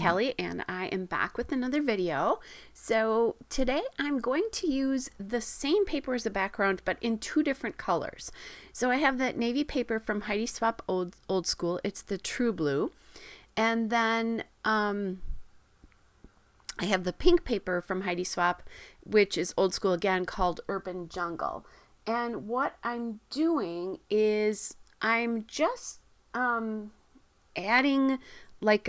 Callie, and I am back with another video. So today I'm going to use the same paper as a background, but in two different colors. So I have that navy paper from Heidi Swapp Old School. It's the True Blue. And then I have the pink paper from Heidi Swapp, which is old school again, called Urban Jungle. And what I'm doing is I'm just adding like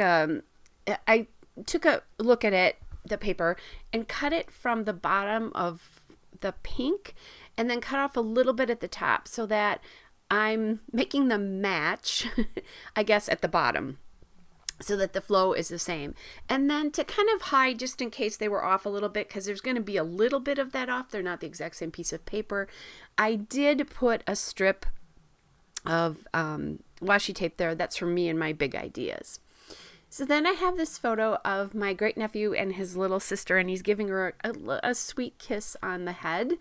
I took a look at it, the paper, and cut it from the bottom of the pink and then cut off a little bit at the top so that I'm making them match, I guess, at the bottom, so that the flow is the same. And then to kind of hide, just in case they were off a little bit, because there's going to be a little bit of that off, they're not the exact same piece of paper, I did put a strip of washi tape there. That's from me and my big ideas. So then I have this photo of my great nephew and his little sister, and he's giving her a sweet kiss on the head.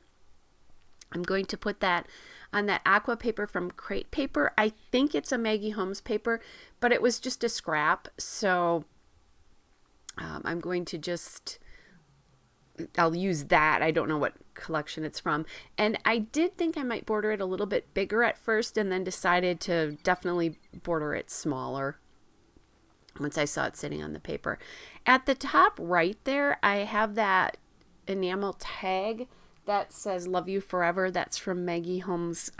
I'm going to put that on that aqua paper from Crate Paper. I think it's a Maggie Holmes paper, but it was just a scrap. So I'm going to just, I'll use that. I don't know what collection it's from. And I did think I might border it a little bit bigger at first, and then decided to definitely border it smaller once I saw it sitting on the paper. At the top right there, I have that enamel tag that says "Love You Forever." That's from Maggie Holmes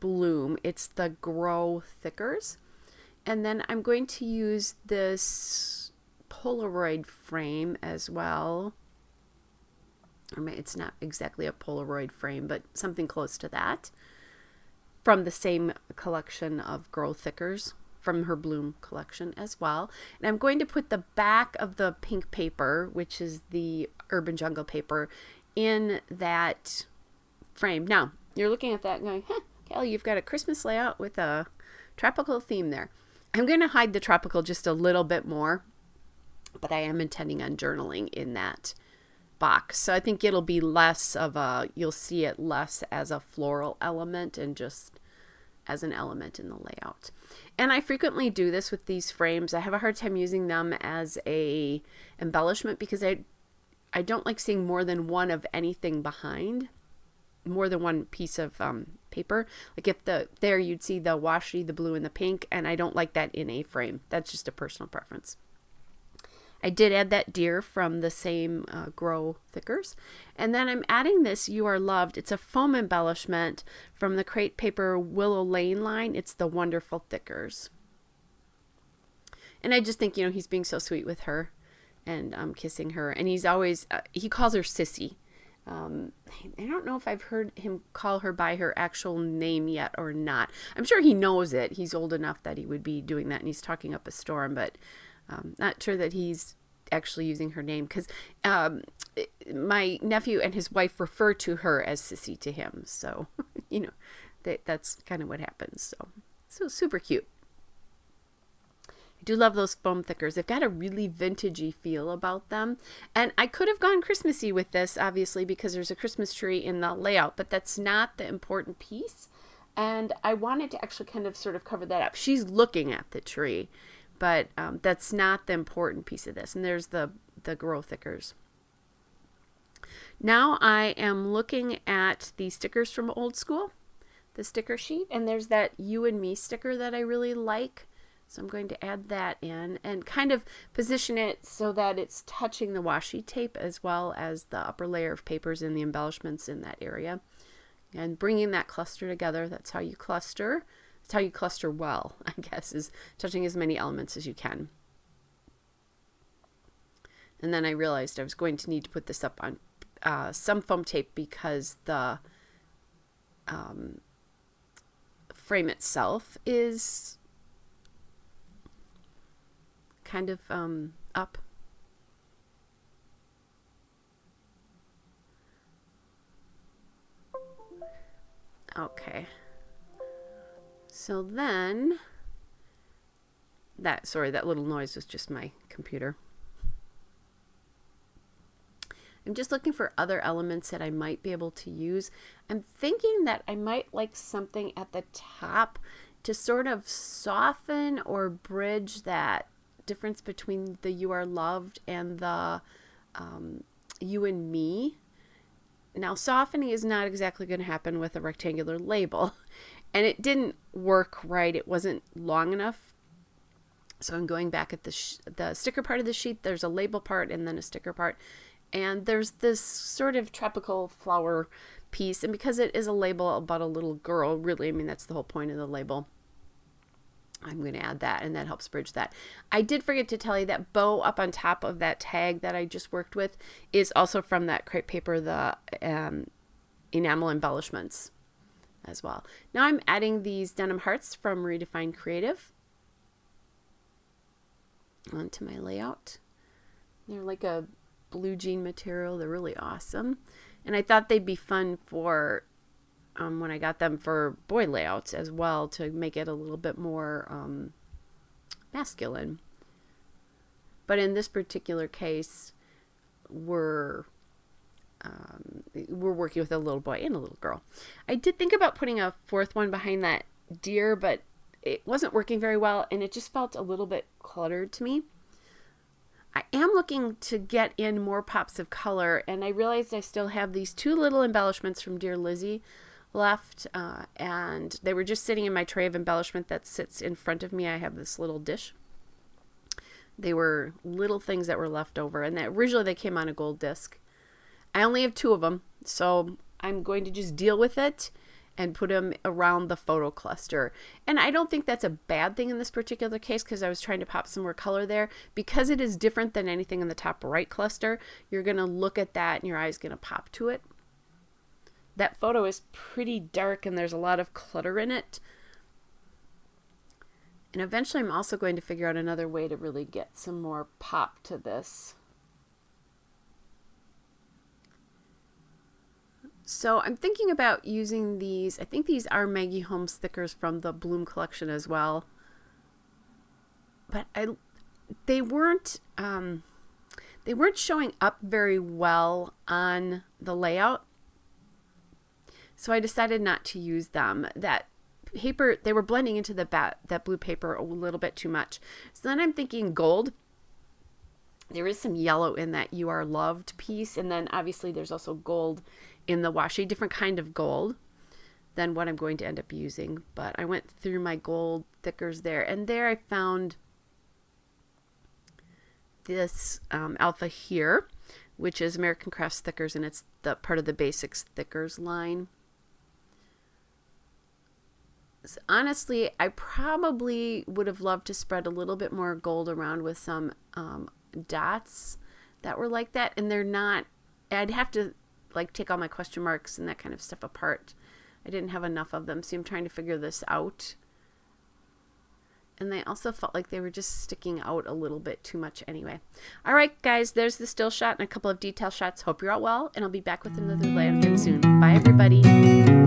Bloom. It's the Grow Thickers. And then I'm going to use this Polaroid frame as well. I mean, it's not exactly a Polaroid frame, but something close to that, from the same collection of Grow Thickers, from her Bloom collection as well. And I'm going to put the back of the pink paper, which is the Urban Jungle paper, in that frame. Now, you're looking at that and going, Callie, you've got a Christmas layout with a tropical theme there. I'm going to hide the tropical just a little bit more, but I am intending on journaling in that box. So I think it'll be less of a, you'll see it less as a floral element and just as an element in the layout. And I frequently do this with these frames. I have a hard time using them as a embellishment because I don't like seeing more than one of anything behind, more than one piece of paper. Like if there you'd see the washi, the blue, and the pink, and I don't like that in a frame. That's just a personal preference. I did add that deer from the same Grow Thickers. And then I'm adding this You Are Loved. It's a foam embellishment from the Crate Paper Willow Lane line. It's the Wonderful Thickers. And I just think, you know, he's being so sweet with her and kissing her. And he's always, he calls her Sissy. I don't know if I've heard him call her by her actual name yet or not. I'm sure he knows it. He's old enough that he would be doing that, and he's talking up a storm, but not sure that he's actually using her name, because my nephew and his wife refer to her as Sissy to him. So, you know, that's kind of what happens. So super cute. I do love those foam thickers. They've got a really vintagey feel about them. And I could have gone Christmassy with this, obviously, because there's a Christmas tree in the layout, but that's not the important piece. And I wanted to actually kind of sort of cover that up. She's looking at the tree, but that's not the important piece of this. And there's the Grow Thickers. Now I am looking at the stickers from Old School, the sticker sheet, and there's that You and Me sticker that I really like. So I'm going to add that in and kind of position it so that it's touching the washi tape as well as the upper layer of papers and the embellishments in that area. And bringing that cluster together, that's how you cluster. That's how you cluster well, I guess, is touching as many elements as you can. And then I realized I was going to need to put this up on some foam tape because the frame itself is kind of up. Okay. So then that little noise was just my computer. I'm just looking for other elements that I might be able to use. I'm thinking that I might like something at the top to sort of soften or bridge that difference between the You Are Loved and the You and Me. Now, softening is not exactly going to happen with a rectangular label, and it didn't work right. It wasn't long enough. So I'm going back at the sticker part of the sheet. There's a label part and then a sticker part. And there's this sort of tropical flower piece. And because it is a label about a little girl, really, I mean, that's the whole point of the label. I'm going to add that, and that helps bridge that. I did forget to tell you that bow up on top of that tag that I just worked with is also from that crepe paper, the enamel embellishments as well. Now I'm adding these denim hearts from Redefine Creative onto my layout. They're like a blue jean material. They're really awesome. And I thought they'd be fun for when I got them for boy layouts as well, to make it a little bit more masculine. But in this particular case, we're working with a little boy and a little girl. I did think about putting a fourth one behind that deer, but it wasn't working very well, and it just felt a little bit cluttered to me. I am looking to get in more pops of color, and I realized I still have these two little embellishments from Dear Lizzie left, and they were just sitting in my tray of embellishment that sits in front of me. I have this little dish. They were little things that were left over, and that originally they came on a gold disc. I only have two of them, so I'm going to just deal with it and put them around the photo cluster. And I don't think that's a bad thing in this particular case, because I was trying to pop some more color there. Because it is different than anything in the top right cluster, you're going to look at that and your eye's going to pop to it. That photo is pretty dark and there's a lot of clutter in it. And eventually I'm also going to figure out another way to really get some more pop to this. So I'm thinking about using these. I think these are Maggie Holmes stickers from the Bloom collection as well. But they weren't showing up very well on the layout. So I decided not to use them. That paper, they were blending into that blue paper a little bit too much. So then I'm thinking gold. There is some yellow in that You Are Loved piece, and then obviously there's also gold in the washi, different kind of gold than what I'm going to end up using. But I went through my gold thickers there, and there I found this alpha here, which is American Crafts Thickers, and it's the part of the Basics Thickers line. So honestly, I probably would have loved to spread a little bit more gold around with some dots that were like that, and they're not. I'd have to like take all my question marks and that kind of stuff apart. I didn't have enough of them, so I'm trying to figure this out. And they also felt like they were just sticking out a little bit too much anyway. All right, guys, there's the still shot and a couple of detail shots. Hope you're all well, and I'll be back with another layout again soon. Bye, everybody.